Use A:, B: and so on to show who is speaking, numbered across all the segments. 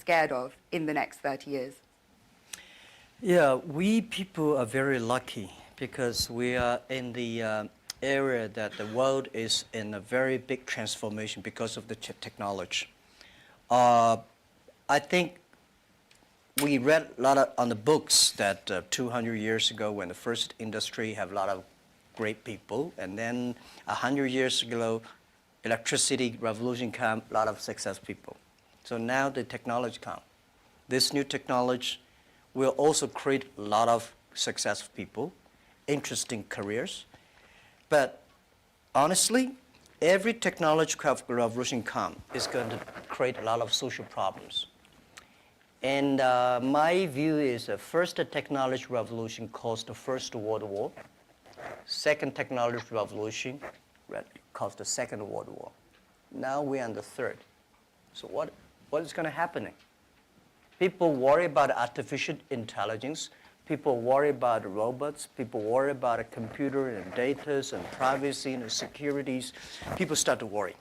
A: scared of in the next 30 years?
B: Yeah, we people are very lucky because we are in the area that the world is in a very big transformation because of the technology. I think we read a lot on the books that 200 years ago when the first industry have a lot of great people, and then 100 years ago, electricity revolution came, a lot of success people. So now the technology come. This new technology will also create a lot of successful people, interesting careers. But honestly, every technological revolution come is going to create a lot of social problems. And my view is the first technology revolution caused the First World War. Second technology revolution caused the Second World War. Now we're on the third. So what is going to happen? People worry about artificial intelligence. People worry about robots. People worry about a computer and data and privacy and securities. People start to worry.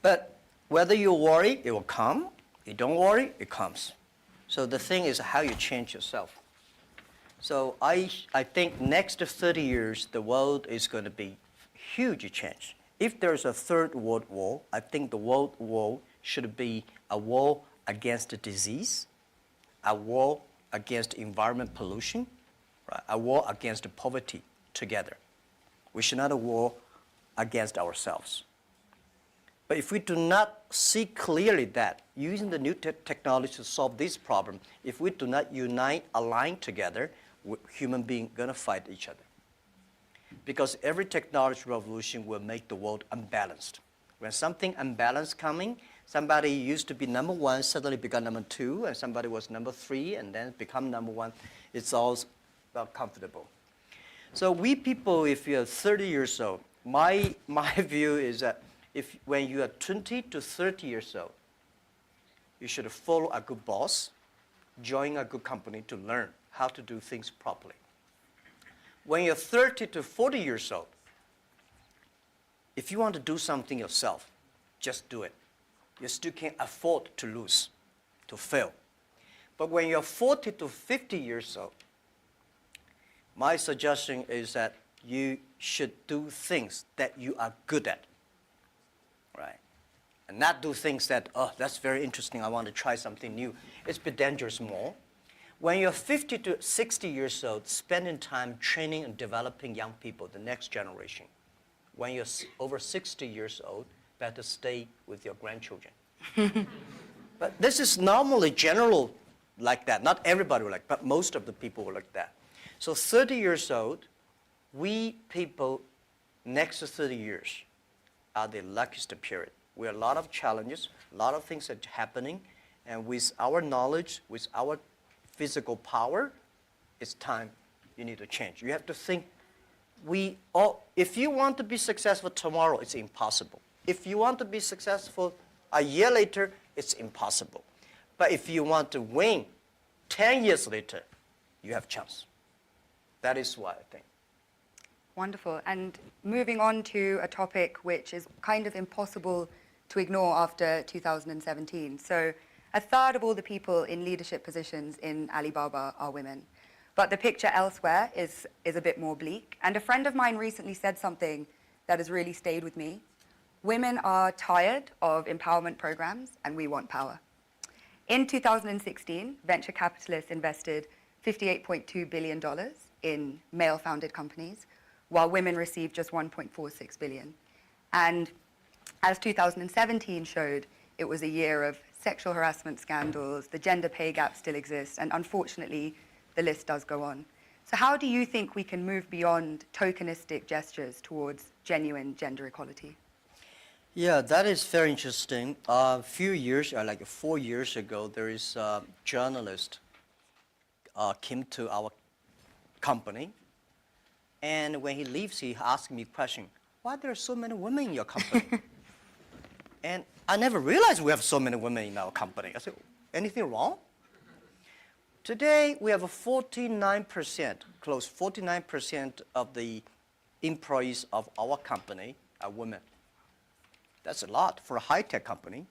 B: But whether you worry, it will come. You don't worry, it comes. So the thing is how you change yourself. So I think next 30 years, the world is going to be huge change. If there's a third world war, I think the world war should be a war against the disease, a war against environment pollution, right? A war against poverty together. We should not a war against ourselves. But if we do not see clearly that using the new technology to solve this problem, if we do not unite, align together, human beings are going to fight each other. Because every technology revolution will make the world unbalanced. When something unbalanced coming, somebody used to be number one, suddenly become number two, and somebody was number three, and then become number one. It's all not comfortable. So we people, if you're 30 years old, my view is that when you are 20 to 30 years old, you should follow a good boss, join a good company to learn how to do things properly. When you're 30 to 40 years old, if you want to do something yourself, just do it. You still can't afford to lose, to fail. But when you're 40 to 50 years old, my suggestion is that you should do things that you are good at, right? And not do things that, oh, that's very interesting, I want to try something new. It's a bit dangerous more. When you're 50 to 60 years old, spending time training and developing young people, the next generation. When you're over 60 years old, better stay with your grandchildren. But this is normally general like that. Not everybody will like, but most of the people will like that. So 30 years old, we people, next 30 years, are the luckiest period. We have a lot of challenges, a lot of things are happening, and with our knowledge, with our physical power, it's time you need to change. You have to think, if you want to be successful tomorrow, it's impossible. If you want to be successful a year later, it's impossible. But if you want to win 10 years later, you have a chance. That is what I think.
A: Wonderful. And moving on to a topic which is kind of impossible to ignore after 2017. So a third of all the people in leadership positions in Alibaba are women. But the picture elsewhere is a bit more bleak. And a friend of mine recently said something that has really stayed with me. Women are tired of empowerment programs, and we want power. In 2016, venture capitalists invested $58.2 billion in male-founded companies, while women received just $1.46 billion. And as 2017 showed, it was a year of sexual harassment scandals, the gender pay gap still exists, and unfortunately, the list does go on. So how do you think we can move beyond tokenistic gestures towards genuine gender equality?
B: Yeah, that is very interesting. A few years, like 4 years ago, there is a journalist came to our company, and when he leaves, he asked me a question, why there are so many women in your company? And I never realized we have so many women in our company. I said, anything wrong? Today, we have a 49%, close 49% of the employees of our company are women. That's a lot for a high-tech company.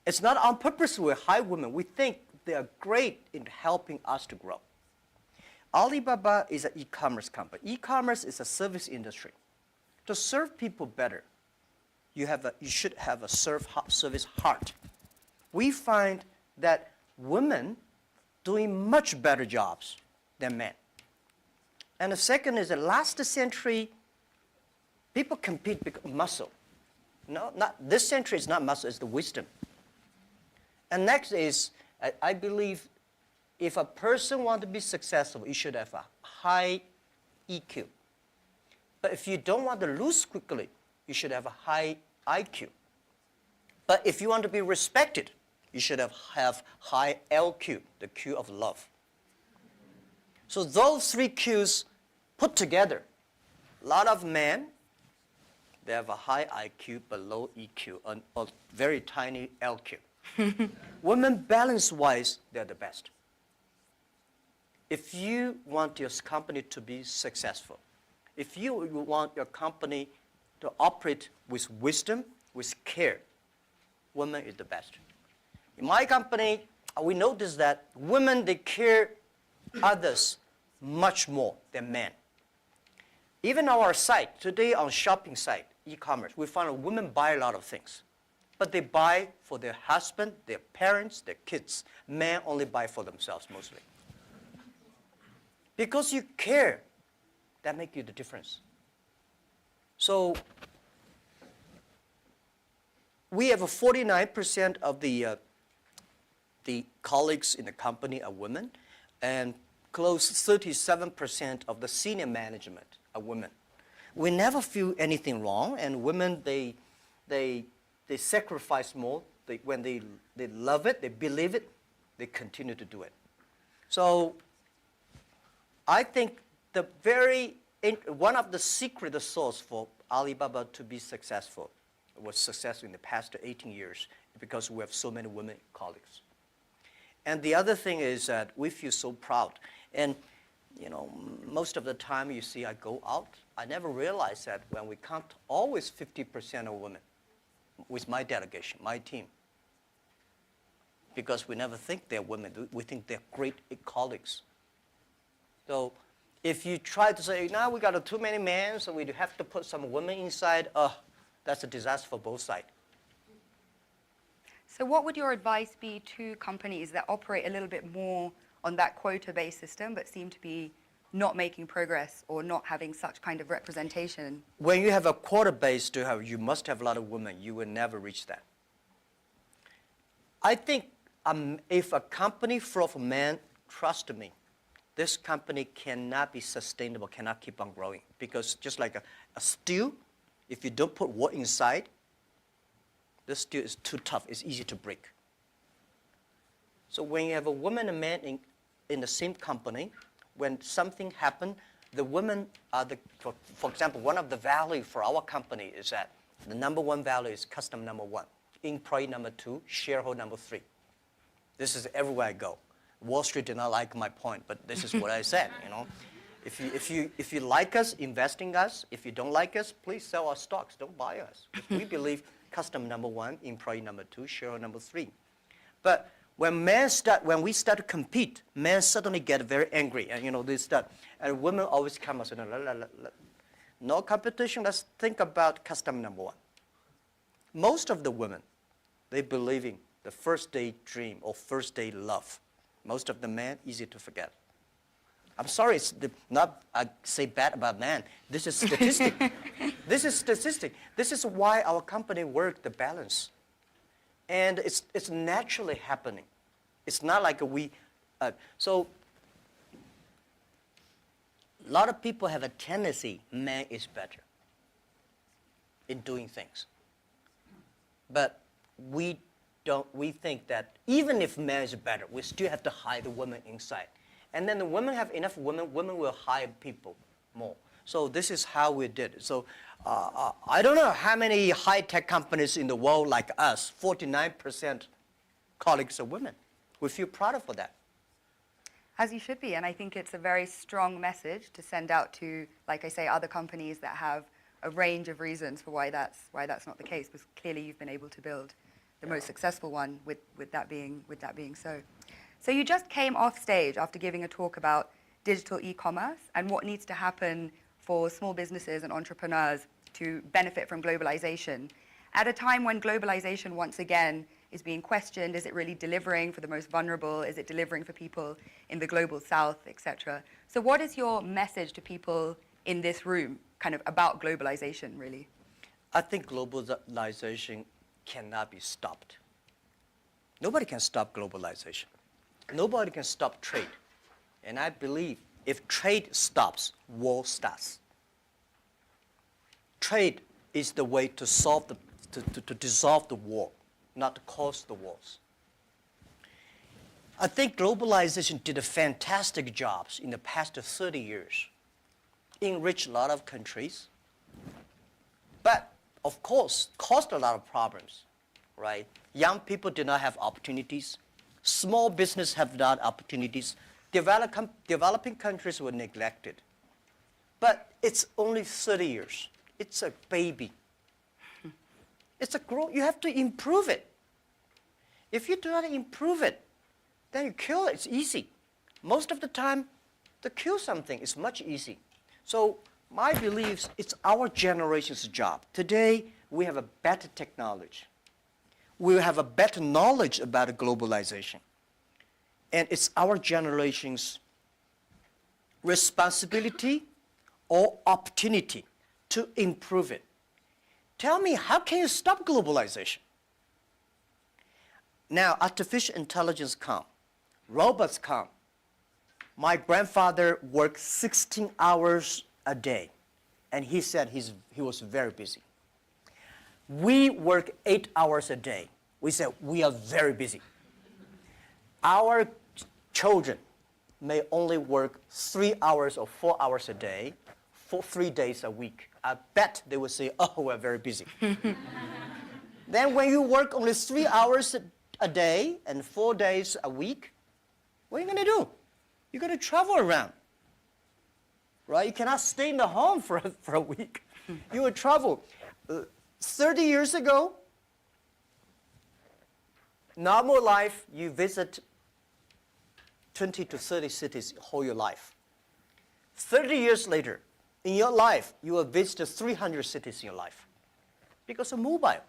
B: It's not on purpose we hire women. We think they are great in helping us to grow. Alibaba is an e-commerce company. E-commerce is a service industry. To serve people better, you should have a service heart. We find that women doing much better jobs than men. And the second is that last century, people compete because of muscle. No, not this century is not muscle, it's the wisdom. And next is, I believe, if a person wants to be successful, you should have a high EQ. But if you don't want to lose quickly, you should have a high IQ. But if you want to be respected, you should have high LQ, the Q of love. So those three Qs put together, a lot of men, they have a high IQ but low EQ, and a very tiny LQ. Women, balance-wise, they're the best. If you want your company to be successful, if you want your company to operate with wisdom, with care, women is the best. In my company, we notice that women, they care others much more than men. Even on our site, today on shopping site, e-commerce, we find women buy a lot of things. But they buy for their husband, their parents, their kids. Men only buy for themselves mostly. Because you care, that makes you the difference. So we have 49% of the colleagues in the company are women, and close 37% of the senior management are women. We never feel anything wrong, and women, they sacrifice more. When they love it, they believe it, they continue to do it. So I think one of the secret sauce for Alibaba to be successful was successful in the past 18 years because we have so many women colleagues. And the other thing is that we feel so proud. And most of the time you see I go out, I never realize that when we count always 50% of women with my delegation, my team. Because we never think they're women. We think they're great colleagues. So if you try to say, now we got too many men, so we have to put some women inside, that's a disaster for both sides.
A: So what would your advice be to companies that operate a little bit more on that quota-based system but seem to be not making progress or not having such kind of representation?
B: When you have a quota-based, you must have a lot of women. You will never reach that. I think if a company full of men, trust me, this company cannot be sustainable, cannot keep on growing. Because just like a steel, if you don't put wood inside, this steel is too tough. It's easy to break. So when you have a woman and man in the same company, when something happens, the women are for example, one of the values for our company is that the number one value is customer number one, employee number two, shareholder number three. This is everywhere I go. Wall Street did not like my point, but this is what I said, If you like us, invest in us. If you don't like us, please sell our stocks. Don't buy us. We believe customer number one, employee number two, shareholder number three. But when we start to compete, men suddenly get very angry, and they start. And women always come and say, no competition. Let's think about customer number one. Most of the women, they believe in the first day dream or first day love. Most of the men, easy to forget. I'm sorry, it's not I say bad about men. This is statistic. This is statistic. This is why our company works the balance. And it's naturally happening. It's not like so a lot of people have a tendency, man is better in doing things. But we think that even if man is better, we still have to hire the woman inside. And then the women have enough women will hire people more. So this is how we did it. So I don't know how many high-tech companies in the world like us, 49% colleagues are women. We feel proud of that.
A: As you should be, and I think it's a very strong message to send out to, like I say, other companies that have a range of reasons for why that's not the case, because clearly you've been able to build the most successful one, with that being so. So you just came off stage after giving a talk about digital e-commerce and what needs to happen for small businesses and entrepreneurs to benefit from globalization. At a time when globalization once again is being questioned, is it really delivering for the most vulnerable? Is it delivering for people in the global south, etc.? So what is your message to people in this room kind of about globalization, really?
B: I think globalization cannot be stopped. Nobody can stop globalization. Nobody can stop trade. And I believe if trade stops, war starts. Trade is the way to solve to dissolve the war, not to cause the wars. I think globalization did a fantastic job in the past 30 years. Enriched a lot of countries, but of course, caused a lot of problems, right? Young people did not have opportunities. Small business have not opportunities. Developing countries were neglected. But it's only 30 years. It's a baby. It's a growth. You have to improve it. If you do not improve it, then you kill it. It's easy. Most of the time, to kill something is much easier. So my belief, it's our generation's job. Today, we have a better technology. We have a better knowledge about globalization. And it's our generation's responsibility or opportunity to improve it. Tell me, how can you stop globalization? Now, artificial intelligence come, robots come. My grandfather worked 16 hours a day, and he said he was very busy. We work 8 hours a day. We said we are very busy. Our children may only work 3 hours or 4 hours a day for 3 days a week. I bet they will say, oh, we're very busy. Then when you work only 3 hours a day and 4 days a week, what are you going to do? You're going to travel around, right? You cannot stay in the home for a week. You will travel. 30 years ago, normal life, you visit 20 to 30 cities whole your life. 30 years later, in your life, you will visit 300 cities in your life because of mobile.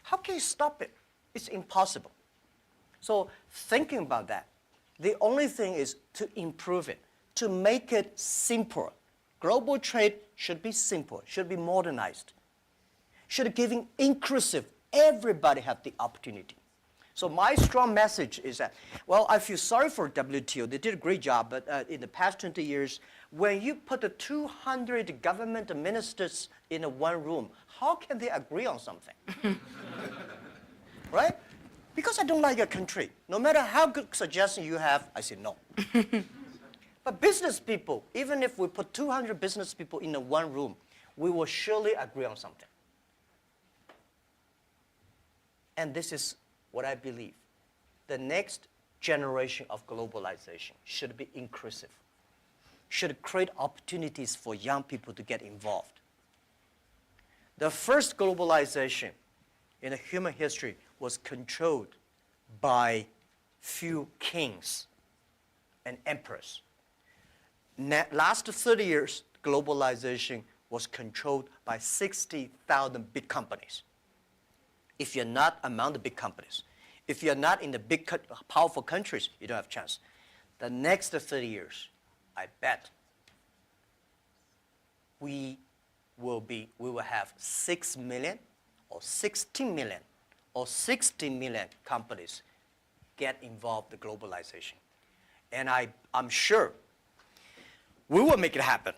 B: How can you stop it? It's impossible. So thinking about that, the only thing is to improve it, to make it simpler. Global trade should be simple, should be modernized, should be inclusive. Everybody have the opportunity. So my strong message is that, well, I feel sorry for WTO. They did a great job, but in the past 20 years, when you put the 200 government ministers in one room, how can they agree on something? Right? Because I don't like your country. No matter how good suggestion you have, I say no. But business people, even if we put 200 business people in one room, we will surely agree on something. And this is what I believe. The next generation of globalization should be inclusive, should create opportunities for young people to get involved. The first globalization in the human history was controlled by few kings and emperors. Last 30 years, globalization was controlled by 60,000 big companies. If you're not among the big companies, if you're not in the big, powerful countries, you don't have a chance. The next 30 years, I bet we will have 6 million or 16 million or 16 million companies get involved in globalization. And I'm sure we will make it happen.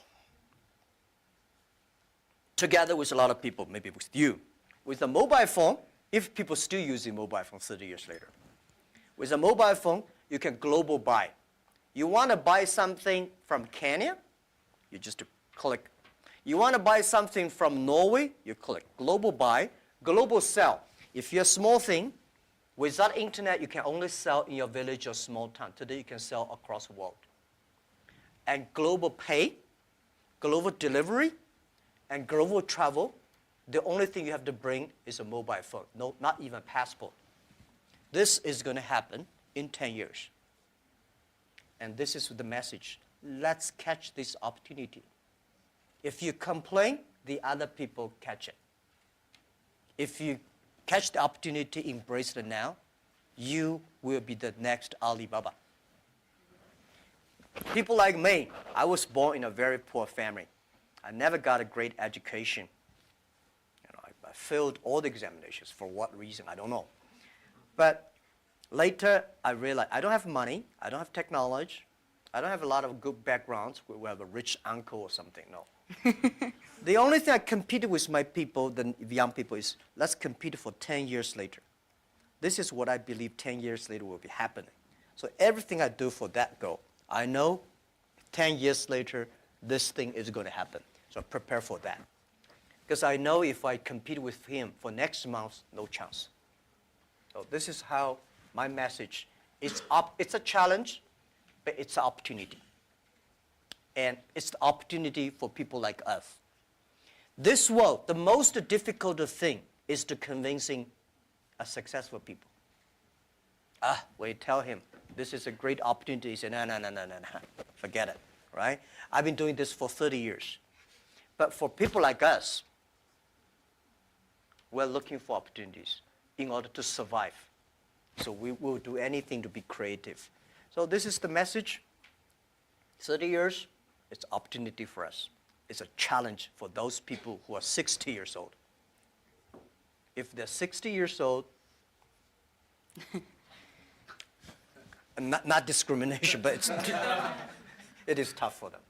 B: Together with a lot of people, maybe with you. With a mobile phone, if people still using mobile phone 30 years later. With a mobile phone, you can global buy. You want to buy something from Kenya, you just click. You want to buy something from Norway, you click. Global buy, global sell. If you're a small thing, without internet, you can only sell in your village or small town. Today, you can sell across the world. And global pay, global delivery, and global travel, The only thing you have to bring is a mobile phone, no, not even a passport. This is going to happen in 10 years. And this is the message. Let's catch this opportunity. If you complain, the other people catch it. If you catch the opportunity, embrace it now, you will be the next Alibaba. People like me, I was born in a very poor family. I never got a great education. I failed all the examinations. For what reason, I don't know. But later, I realized I don't have money, I don't have technology, I don't have a lot of good backgrounds. We have a rich uncle or something, no. The only thing I competed with my people, the young people, is let's compete for 10 years later. This is what I believe 10 years later will be happening. So everything I do for that goal, I know 10 years later, this thing is going to happen. So prepare for that. Because I know if I compete with him for next month, no chance. So this is how my message is. It's a challenge, but it's an opportunity. And it's the opportunity for people like us. This world, the most difficult thing is to convincing a successful people. When you tell him, this is a great opportunity, he says, no, forget it, right? I've been doing this for 30 years. But for people like us, we're looking for opportunities in order to survive. So we will do anything to be creative. So this is the message. 30 years, it's an opportunity for us. It's a challenge for those people who are 60 years old. If they're 60 years old, not discrimination, but it is tough for them.